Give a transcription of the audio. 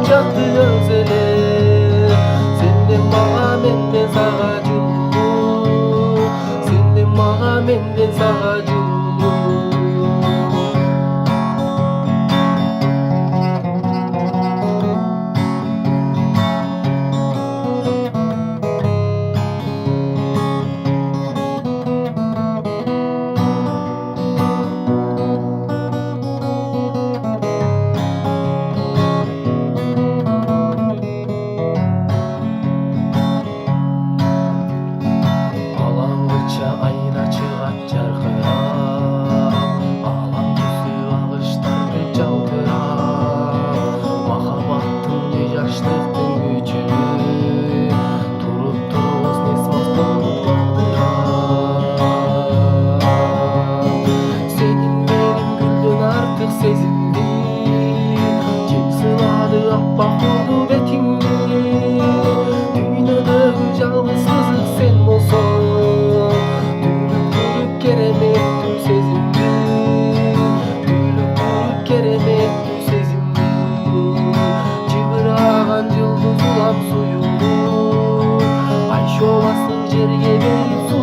çattı özele. Senden bana menden sağa cümlu, senden bana menden sağa cümlu. Ayna çıgat jarkırap, alam yüzü ağıştарды жалтырап. Махаббаттың жаштықтың күчү туруп тургуз несмастан багдырап. Сенин менин гүлдөн артык сезилди, жел сынады аппак болду бетиңди. Дүйнөдөгү жалгыз кызык сен болсоң, keremet sezimdi, gülüp durup keremet sezimdi. Cıvırağan yıldız ulap suyuldu, ay şovasın jerge verip su